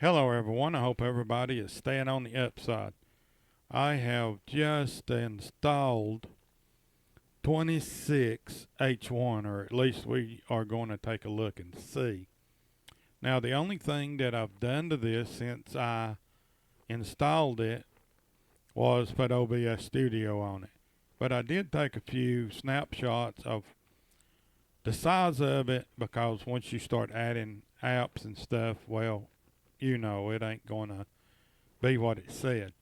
Hello, everyone. I hope everybody is staying on the upside. I have just installed 26H1, or at least we are going to take a look and see. Now, the only thing that I've done to this since I installed it was put OBS Studio on it. But I did take a few snapshots of the size of it because once you start adding apps and stuff, well, it ain't going to be what it said.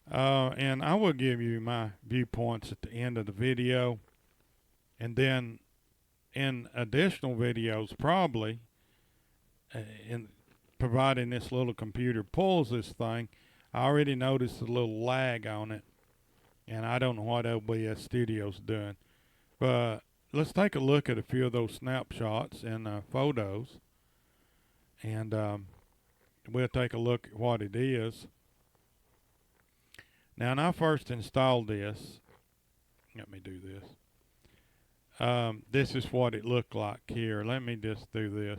And I will give you my viewpoints at the end of the video. And then in additional videos, probably, in providing this little computer pulls this thing, I already noticed a little lag on it. And I don't know what OBS Studio's doing. But let's take a look at a few of those snapshots and photos. And we'll take a look at what it is. Now, when I first installed this, let me do this. This is what it looked like here. Let me just do this.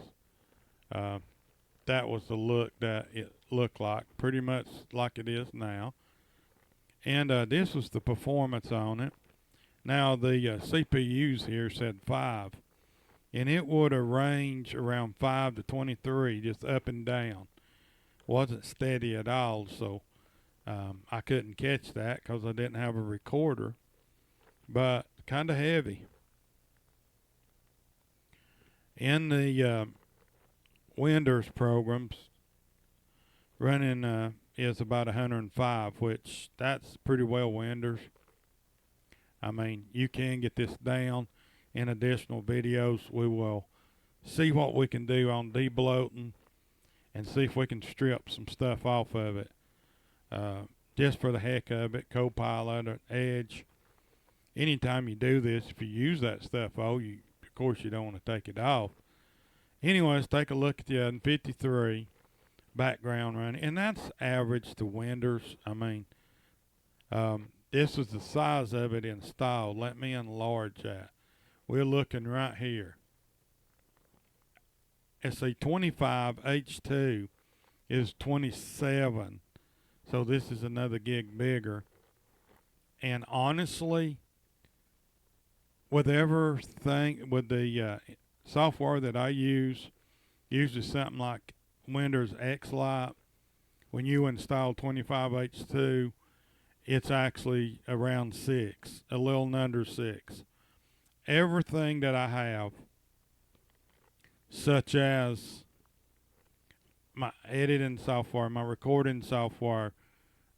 That was the look that it looked like, pretty much like it is now. And this was the performance on it. Now the CPUs here said 5, and it would range around 5 to 23, just up and down. Wasn't steady at all, so I couldn't catch that because I didn't have a recorder, but kind of heavy. In the Windows programs, running is about 105, which that's pretty well Windows. I mean, you can get this down. In additional videos, we will see what we can do on debloating and see if we can strip some stuff off of it. Just for the heck of it, Copilot or Edge. Anytime you do this, if you use that stuff, of course you don't want to take it off. Anyways, take a look at the 53 background running, and that's average to Windows. I mean, this is the size of it installed. Let me enlarge that. We're looking right here. It's a 25H2 is 27, so this is another gig bigger. And honestly, with everything, with the software that I use, usually something like Windows XLite, when you install 25H2, it's actually around 6, a little under 6. Everything that I have, such as my editing software, my recording software,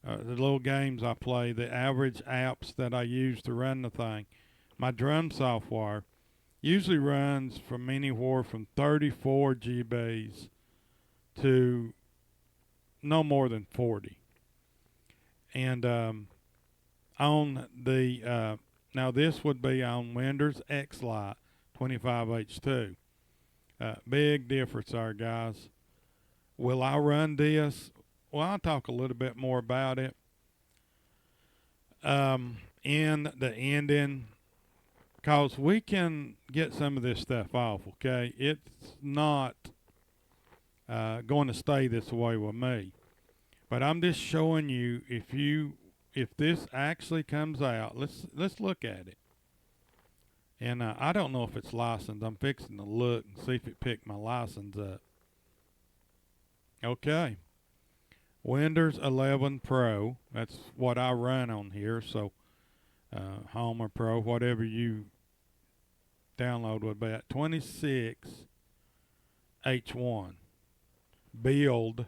the little games I play, the average apps that I use to run the thing, my drum software usually runs from anywhere from 34 GBs to no more than 40. And on the now this would be on Windows XLite 25H2. Big difference there, guys. Will I run this? Well, I'll talk a little bit more about it in the ending, because we can get some of this stuff off, okay? It's not going to stay this way with me. But I'm just showing you if this actually comes out, let's look at it. And I don't know if it's licensed. I'm fixing to look and see if it picked my license up. Okay. Windows 11 Pro. That's what I run on here. So Home or Pro, whatever you download would be at 26H1. Build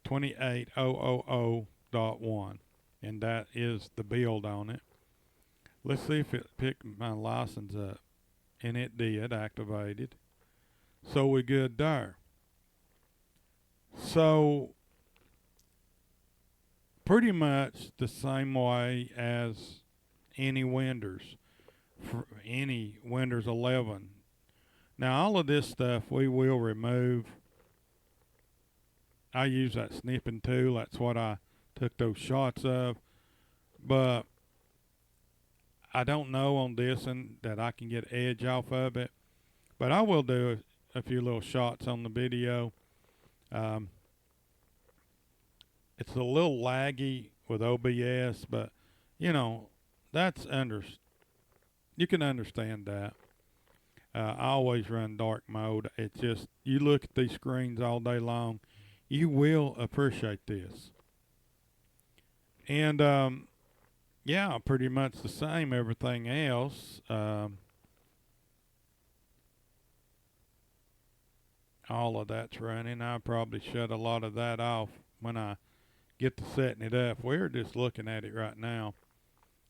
28000.1. And that is the build on it. Let's see if it picked my license up. And it did, activated. So we're good there. So pretty much the same way as any Windows, for any Windows 11. Now all of this stuff we will remove. I use that snipping tool. That's what I took those shots of. But I don't know on this and that I can get edge off of it. But I will do a few little shots on the video Um, it's a little laggy with OBS, but you know that's you can understand that. I always run dark mode. It's just you look at these screens all day long, you will appreciate this. And yeah, pretty much the same. Everything else, all of that's running. I probably shut a lot of that off when I get to setting it up. We're just looking at it right now.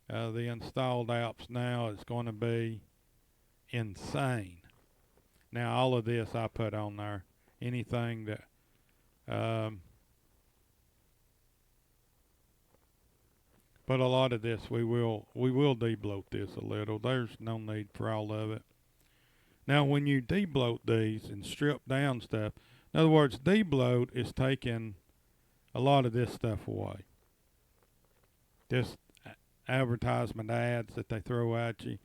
The installed apps now is going to be insane. Now, all of this I put on there. Anything that, um, but a lot of this we will debloat this a little. There's no need for all of it. Now, when you debloat these and strip down stuff, in other words, debloat is taking a lot of this stuff away. Just advertisement ads that they throw at you,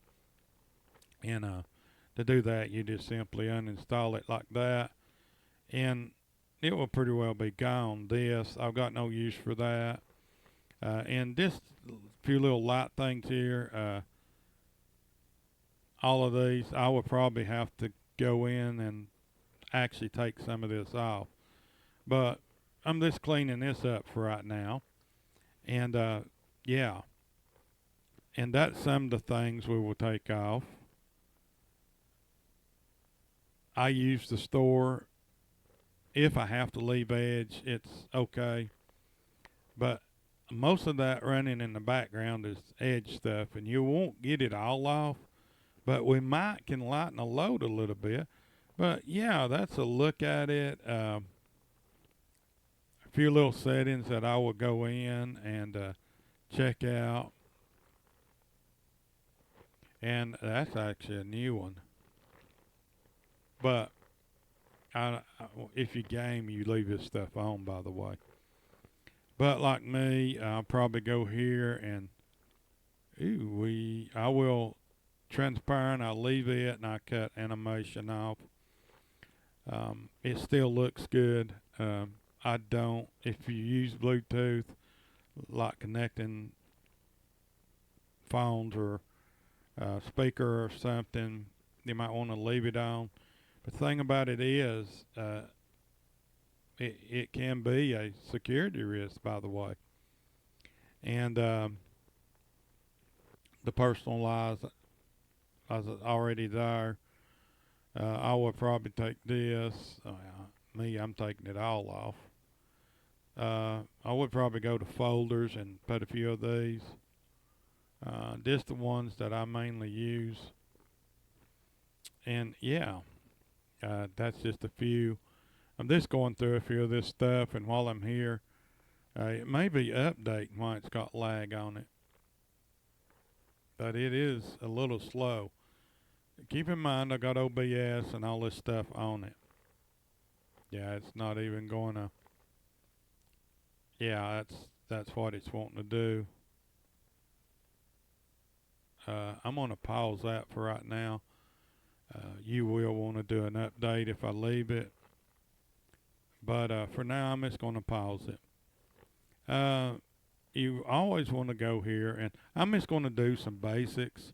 and to do that, you just simply uninstall it like that, and it will pretty well be gone. This, I've got no use for that. And just a few little light things here. All of these, I would probably have to go in and actually take some of this off. But I'm just cleaning this up for right now. And yeah, and that's some of the things we will take off. I use the store. If I have to leave Edge, it's okay. But most of that running in the background is Edge stuff, and you won't get it all off. But we might can lighten the load a little bit. But yeah, that's a look at it. A few little settings that I will go in and check out. And that's actually a new one. But if you game, you leave this stuff on, by the way. But like me, I'll probably go here and I will transparent. I'll leave it and I cut animation off. It still looks good. I don't. If you use Bluetooth, like connecting phones or speaker or something, you might want to leave it on. The thing about it is, it can be a security risk, by the way. And the personalized is already there. I would probably take this. Me, I'm taking it all off. I would probably go to folders and put a few of these. Just the ones that I mainly use. And yeah, that's just a few. I'm just going through a few of this stuff, and while I'm here, it may be updating why it's got lag on it. But it is a little slow. Keep in mind I got OBS and all this stuff on it. Yeah, it's not even going to. Yeah, that's what it's wanting to do. I'm going to pause that for right now. You will want to do an update if I leave it. But for now, I'm just going to pause it. You always want to go here, and I'm just going to do some basics.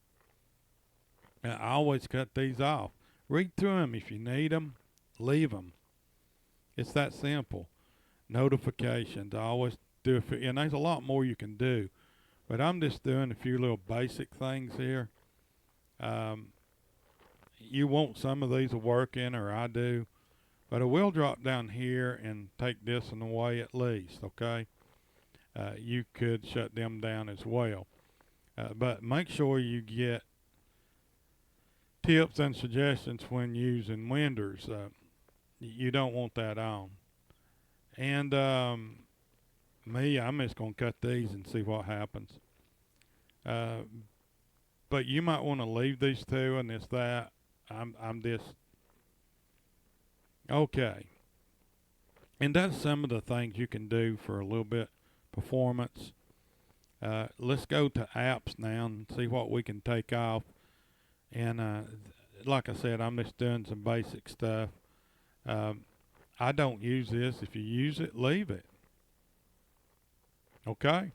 I always cut these off. Read through them. If you need them, leave them. It's that simple. Notifications. I always do and there's a lot more you can do. But I'm just doing a few little basic things here. You want some of these to work in, or I do. But I will drop down here and take this one away at least, okay? You could shut them down as well. But make sure you get tips and suggestions when using Winders. You don't want that on. And me, I'm just going to cut these and see what happens. But you might want to leave these two and this, that. I'm just, okay. And that's some of the things you can do for a little bit performance. Let's go to apps now and see what we can take off. And like I said, I'm just doing some basic stuff. I don't use this. If you use it, leave it. Okay?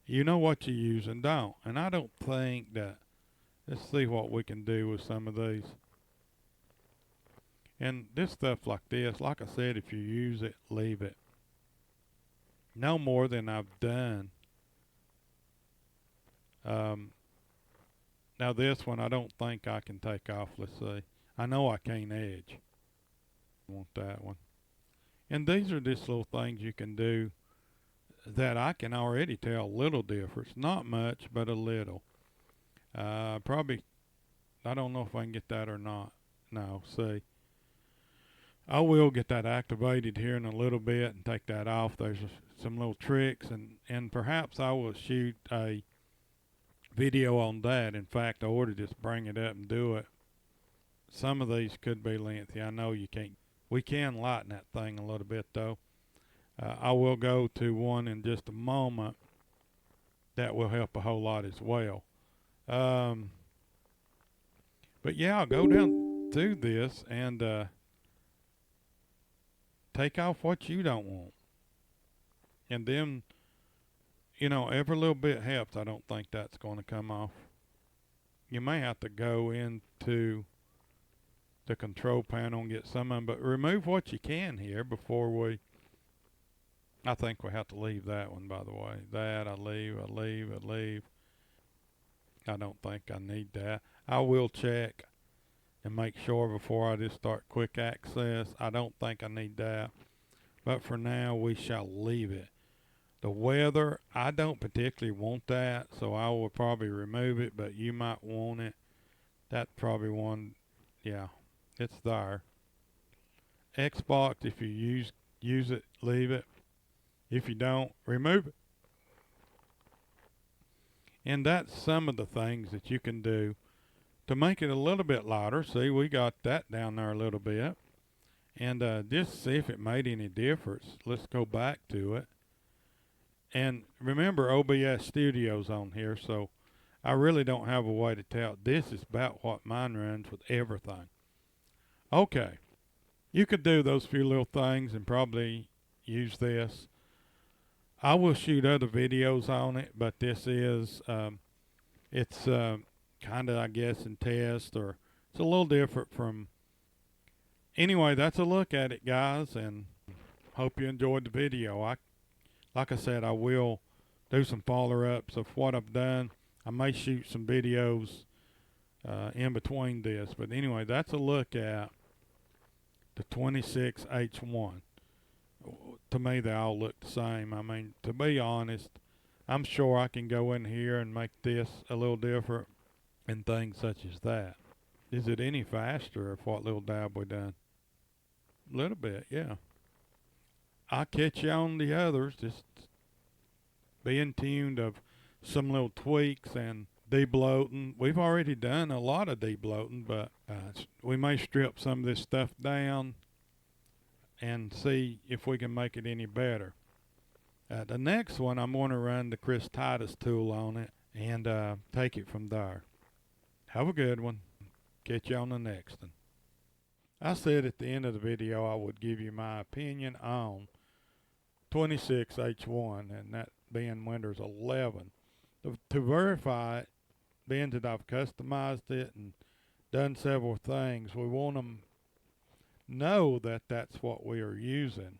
You know what you use and don't. And I don't think that, let's see what we can do with some of these. And this stuff like this, like I said, if you use it, leave it. No more than I've done. Now this one I don't think I can take off. Let's see. I know I can't edge. Want that one. And these are just little things you can do that I can already tell a little difference. Not much, but a little. Probably, I don't know if I can get that or not. No, see. I will get that activated here in a little bit and take that off. There's some little tricks, and perhaps I will shoot a video on that. In fact, I ought to just bring it up and do it. Some of these could be lengthy. I know you can't. We can lighten that thing a little bit though. I will go to one in just a moment that will help a whole lot as well. But yeah, I'll go down through this and take off what you don't want. And then, every little bit helps. I don't think that's going to come off. You may have to go into the control panel and get some of them, but remove what you can here before I think we have to leave that one, by the way. That I leave. I don't think I need that. I will check and make sure before I just start quick access. I don't think I need that. But for now, we shall leave it. The weather, I don't particularly want that, so I will probably remove it, but you might want it. That's probably one, yeah, it's there. Xbox, if you use it, leave it. If you don't, remove it. And that's some of the things that you can do to make it a little bit lighter. See, we got that down there a little bit. And just see if it made any difference. Let's go back to it. And remember, OBS Studio's on here, so I really don't have a way to tell. This is about what mine runs with everything. Okay. You could do those few little things and probably use this. I will shoot other videos on it, but this is, it's kind of, I guess, in test, or it's a little different from. Anyway, that's a look at it, guys, and hope you enjoyed the video. Like I said, I will do some follow-ups of what I've done. I may shoot some videos in between this, but anyway, that's a look at the 26H1. To me, they all look the same. I mean, to be honest, I'm sure I can go in here and make this a little different and things such as that. Is it any faster of what little dab we done? A little bit, yeah. I'll catch you on the others. Just being tuned of some little tweaks and de-bloating. We've already done a lot of de-bloating, but we may strip some of this stuff down and see if we can make it any better. The next one, I'm going to run the Chris Titus tool on it and take it from there. Have a good one. Catch you on the next one. I said at the end of the video I would give you my opinion on 26H1, and that being Windows 11. To verify it, being that I've customized it and done several things, we want them know that that's what we are using,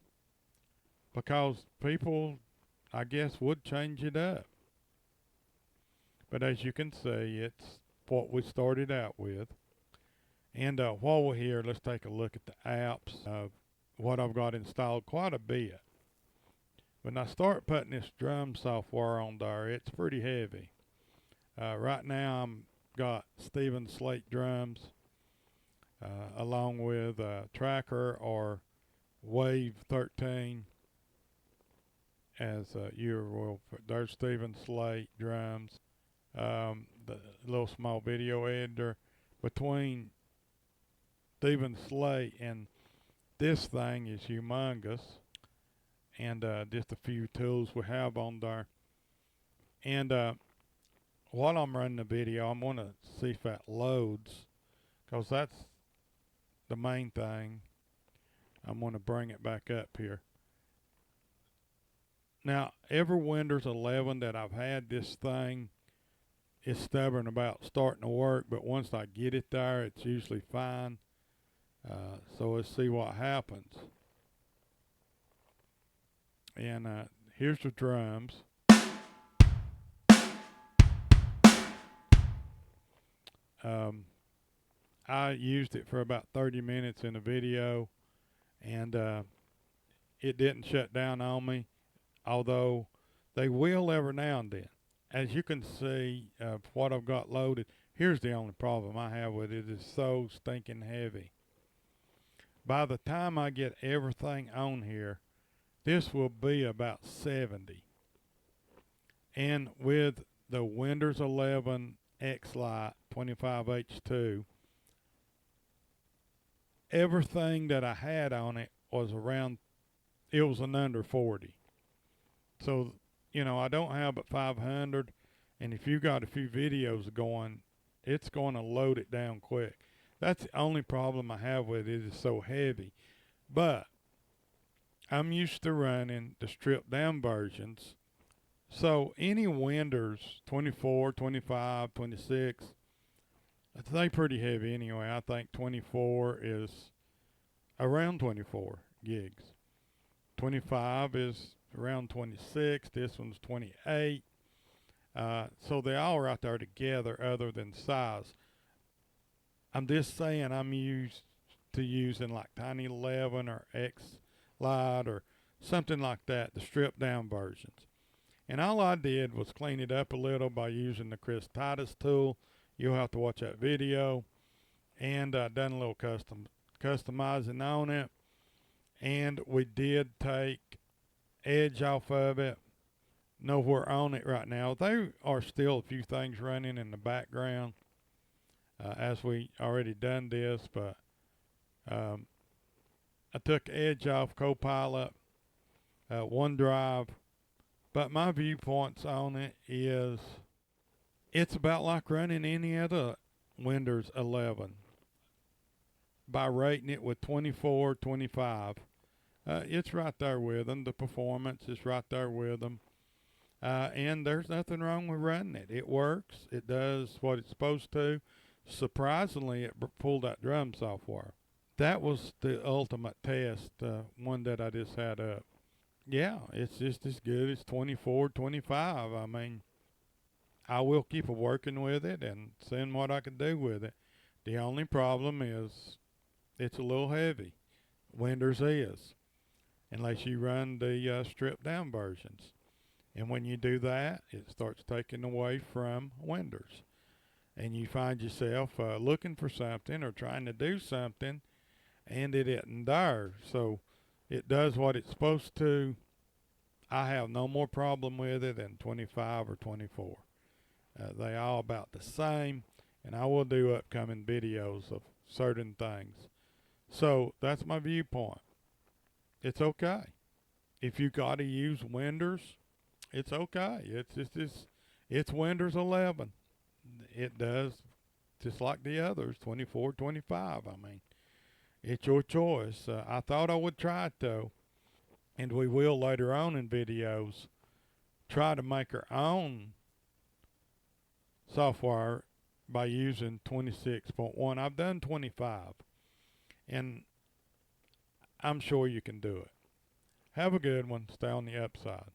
because people, I guess, would change it up. But as you can see, it's what we started out with. And while we're here, let's take a look at the apps of what I've got installed quite a bit. When I start putting this drum software on there, it's pretty heavy. Right now I'm got Steven Slate drums along with Tracker or Wave 13 as you will. There's Steven Slate drums. The little small video editor. Between Steven Slate and this thing is humongous. And just a few tools we have on there. And while I'm running the video, I'm going to see if that loads, because that's the main thing. I'm going to bring it back up here. Now, every Windows 11 that I've had, this thing is stubborn about starting to work, but once I get it there, it's usually fine. So let's see what happens. And here's the drums. I used it for about 30 minutes in a video, and it didn't shut down on me, although they will every now and then. As you can see, what I've got loaded, here's the only problem I have with it. It's so stinking heavy. By the time I get everything on here, this will be about 70. And with the Windows 11 X-Lite 25H2, everything that I had on it was around, it was an under 40. So, I don't have but 500, and if you got a few videos going, it's going to load it down quick. That's the only problem I have with it, is so heavy. But I'm used to running the stripped down versions. So any Windows 24, 25, 26, they pretty heavy anyway. I think 24 is around 24 gigs. 25 is around 26. This one's 28. So they all right there together other than size. I'm just saying I'm used to using like Tiny 11 or X-Lite or something like that, the stripped down versions. And all I did was clean it up a little by using the Chris Titus tool. You'll have to watch that video. And done a little customizing on it. And we did take edge off of it. Nowhere on it right now. There are still a few things running in the background as we already done this, but I took edge off, Copilot, OneDrive, but my viewpoints on it is it's about like running any other Windows 11 by rating it with 24, 25. It's right there with them. The performance is right there with them. And there's nothing wrong with running it. It works. It does what it's supposed to. Surprisingly, it pulled that drum software. That was the ultimate test, one that I just had up. Yeah, it's just as good as 24, 25. I mean, I will keep working with it and seeing what I can do with it. The only problem is it's a little heavy. Windows is, unless you run the stripped down versions. And when you do that, it starts taking away from Windows. And you find yourself looking for something or trying to do something, and it isn't there. So it does what it's supposed to. I have no more problem with it than 25 or 24. They all about the same, and I will do upcoming videos of certain things. So that's my viewpoint. It's okay. If you got to use Windows, it's okay. It's Windows 11. It does just like the others, 24, 25. I mean, it's your choice. I thought I would try it though, and we will later on in videos try to make our own software by using 26.1. I've done 25, and I'm sure you can do it. Have a good one. Stay on the upside.